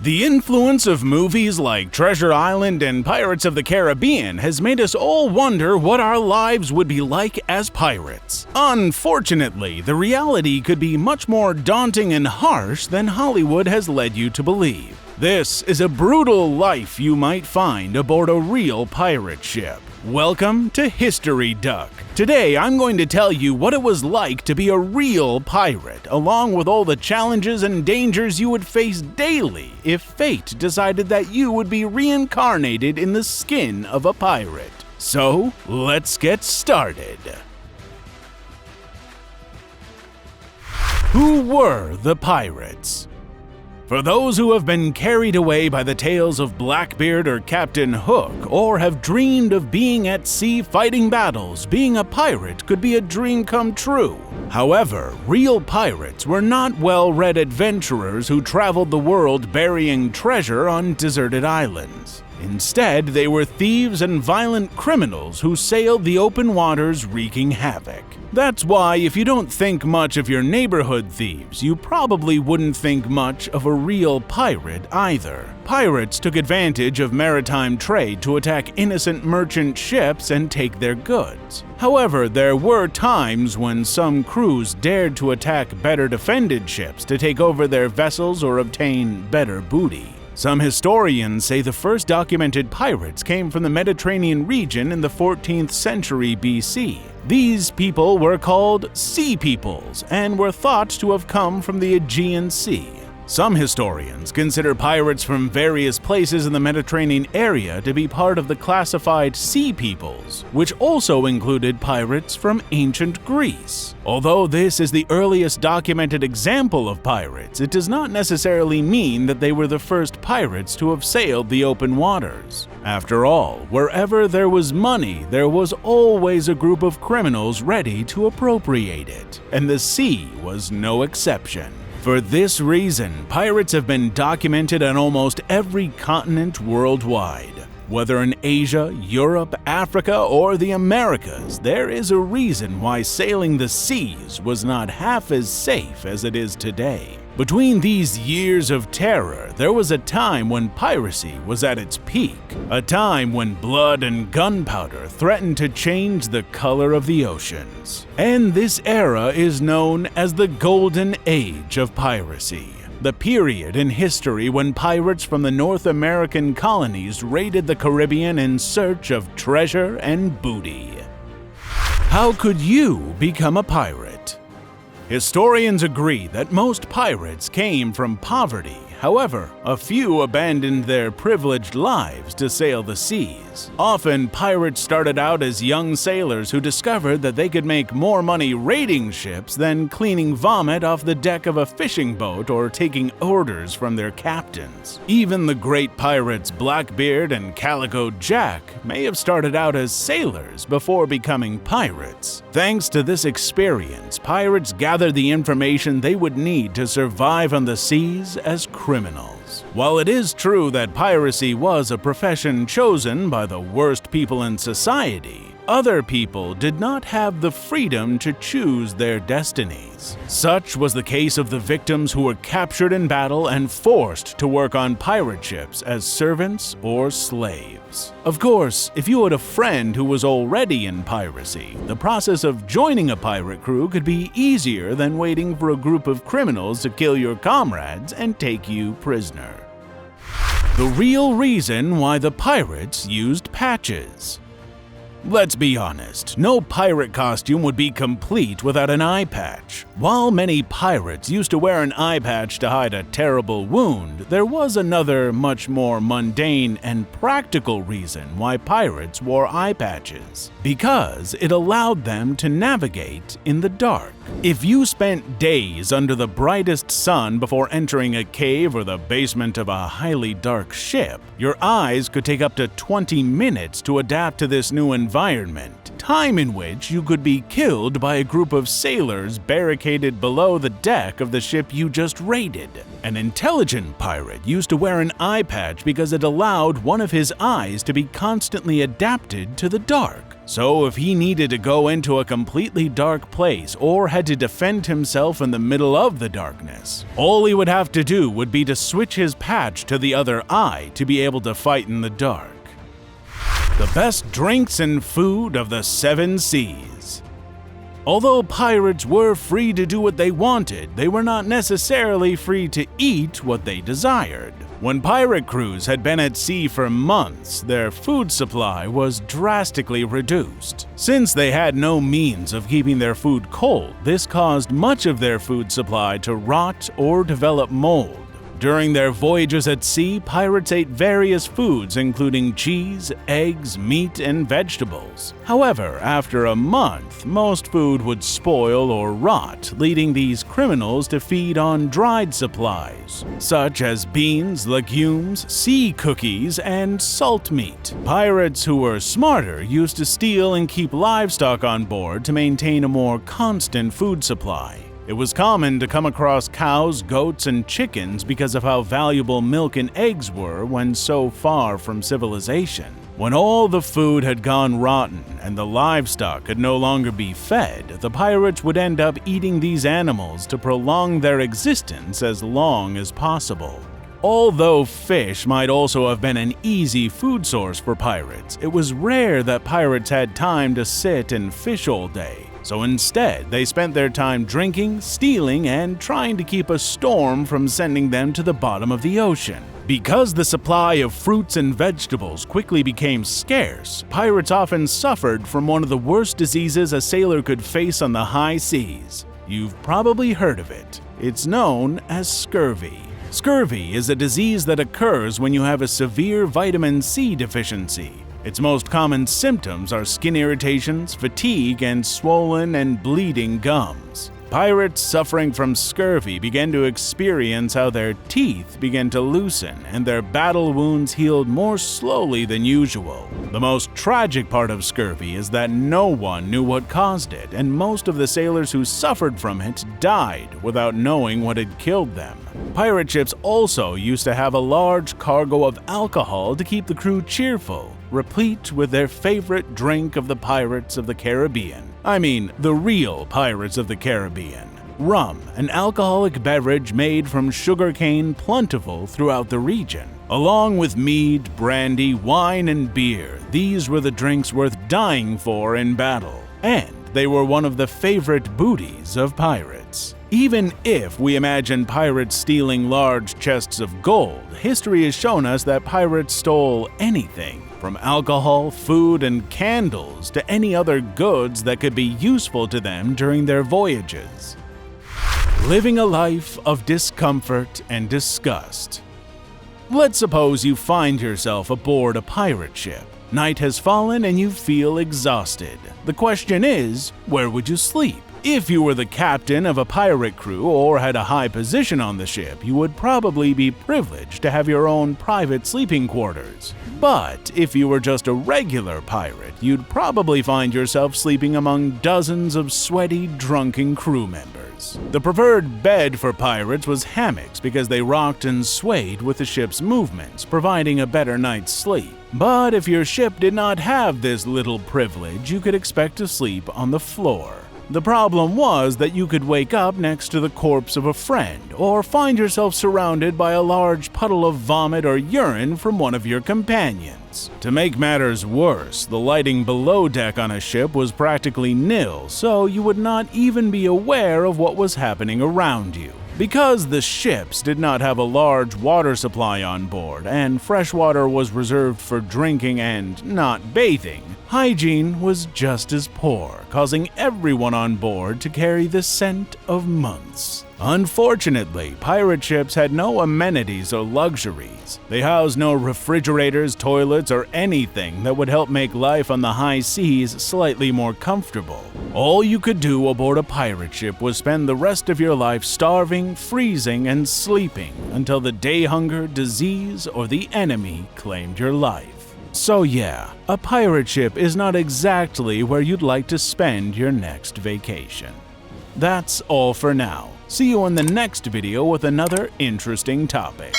The influence of movies like Treasure Island and Pirates of the Caribbean has made us all wonder what our lives would be like as pirates. Unfortunately, the reality could be much more daunting and harsh than Hollywood has led you to believe. This is a brutal life you might find aboard a real pirate ship. Welcome to History Duck. Today I'm going to tell you what it was like to be a real pirate, along with all the challenges and dangers you would face daily if fate decided that you would be reincarnated in the skin of a pirate. So, let's get started. Who were the pirates? For those who have been carried away by the tales of Blackbeard or Captain Hook, or have dreamed of being at sea fighting battles, being a pirate could be a dream come true. However, real pirates were not well-read adventurers who traveled the world burying treasure on deserted islands. Instead, they were thieves and violent criminals who sailed the open waters wreaking havoc. That's why if you don't think much of your neighborhood thieves, you probably wouldn't think much of a real pirate either. Pirates took advantage of maritime trade to attack innocent merchant ships and take their goods. However, there were times when some crews dared to attack better defended ships to take over their vessels or obtain better booty. Some historians say the first documented pirates came from the Mediterranean region in the 14th century BC. These people were called Sea Peoples and were thought to have come from the Aegean Sea. Some historians consider pirates from various places in the Mediterranean area to be part of the classified Sea Peoples, which also included pirates from ancient Greece. Although this is the earliest documented example of pirates, it does not necessarily mean that they were the first pirates to have sailed the open waters. After all, wherever there was money, there was always a group of criminals ready to appropriate it, and the sea was no exception. For this reason, pirates have been documented on almost every continent worldwide. Whether in Asia, Europe, Africa, or the Americas, there is a reason why sailing the seas was not half as safe as it is today. Between these years of terror, there was a time when piracy was at its peak, a time when blood and gunpowder threatened to change the color of the oceans. And this era is known as the Golden Age of piracy, the period in history when pirates from the North American colonies raided the Caribbean in search of treasure and booty. How could you become a pirate? Historians agree that most pirates came from poverty. However, a few abandoned their privileged lives to sail the seas. Often, pirates started out as young sailors who discovered that they could make more money raiding ships than cleaning vomit off the deck of a fishing boat or taking orders from their captains. Even the great pirates Blackbeard and Calico Jack may have started out as sailors before becoming pirates. Thanks to this experience, pirates gathered the information they would need to survive on the seas as criminals. While it is true that piracy was a profession chosen by the worst people in society, other people did not have the freedom to choose their destinies. Such was the case of the victims who were captured in battle and forced to work on pirate ships as servants or slaves. Of course, if you had a friend who was already in piracy, the process of joining a pirate crew could be easier than waiting for a group of criminals to kill your comrades and take you prisoner. The real reason why the pirates used patches. Let's be honest, no pirate costume would be complete without an eye patch. While many pirates used to wear an eye patch to hide a terrible wound, there was another, much more mundane and practical reason why pirates wore eye patches. Because it allowed them to navigate in the dark. If you spent days under the brightest sun before entering a cave or the basement of a highly dark ship, your eyes could take up to 20 minutes to adapt to this new environment, time in which you could be killed by a group of sailors barricaded below the deck of the ship you just raided. An intelligent pirate used to wear an eye patch because it allowed one of his eyes to be constantly adapted to the dark. So if he needed to go into a completely dark place or had to defend himself in the middle of the darkness, all he would have to do would be to switch his patch to the other eye to be able to fight in the dark. The best drinks and food of the 7 seas. Although pirates were free to do what they wanted, they were not necessarily free to eat what they desired. When pirate crews had been at sea for months, their food supply was drastically reduced. Since they had no means of keeping their food cold, this caused much of their food supply to rot or develop mold. During their voyages at sea, pirates ate various foods including cheese, eggs, meat, and vegetables. However, after a month, most food would spoil or rot, leading these criminals to feed on dried supplies, such as beans, legumes, sea cookies, and salt meat. Pirates who were smarter used to steal and keep livestock on board to maintain a more constant food supply. It was common to come across cows, goats, and chickens because of how valuable milk and eggs were when so far from civilization. When all the food had gone rotten and the livestock could no longer be fed, the pirates would end up eating these animals to prolong their existence as long as possible. Although fish might also have been an easy food source for pirates, it was rare that pirates had time to sit and fish all day. So instead, they spent their time drinking, stealing, and trying to keep a storm from sending them to the bottom of the ocean. Because the supply of fruits and vegetables quickly became scarce, pirates often suffered from one of the worst diseases a sailor could face on the high seas. You've probably heard of it. It's known as scurvy. Scurvy is a disease that occurs when you have a severe vitamin C deficiency. Its most common symptoms are skin irritations, fatigue, and swollen and bleeding gums. Pirates suffering from scurvy began to experience how their teeth began to loosen and their battle wounds healed more slowly than usual. The most tragic part of scurvy is that no one knew what caused it, and most of the sailors who suffered from it died without knowing what had killed them. Pirate ships also used to have a large cargo of alcohol to keep the crew cheerful, replete with their favorite drink of the Pirates of the Caribbean. I mean, the real Pirates of the Caribbean. Rum, an alcoholic beverage made from sugarcane plentiful throughout the region. Along with mead, brandy, wine, and beer, these were the drinks worth dying for in battle. And they were one of the favorite booties of pirates. Even if we imagine pirates stealing large chests of gold, history has shown us that pirates stole anything, from alcohol, food, and candles to any other goods that could be useful to them during their voyages. Living a life of discomfort and disgust. Let's suppose you find yourself aboard a pirate ship. Night has fallen and you feel exhausted. The question is, where would you sleep? If you were the captain of a pirate crew or had a high position on the ship, you would probably be privileged to have your own private sleeping quarters. But if you were just a regular pirate, you'd probably find yourself sleeping among dozens of sweaty, drunken crew members. The preferred bed for pirates was hammocks because they rocked and swayed with the ship's movements, providing a better night's sleep. But if your ship did not have this little privilege, you could expect to sleep on the floor. The problem was that you could wake up next to the corpse of a friend, or find yourself surrounded by a large puddle of vomit or urine from one of your companions. To make matters worse, the lighting below deck on a ship was practically nil, so you would not even be aware of what was happening around you. Because the ships did not have a large water supply on board, and fresh water was reserved for drinking and not bathing, hygiene was just as poor, causing everyone on board to carry the scent of months. Unfortunately, pirate ships had no amenities or luxuries. They housed no refrigerators, toilets, or anything that would help make life on the high seas slightly more comfortable. All you could do aboard a pirate ship was spend the rest of your life starving, freezing, and sleeping until the day hunger, disease, or the enemy claimed your life. So yeah, a pirate ship is not exactly where you'd like to spend your next vacation. That's all for now. See you in the next video with another interesting topic.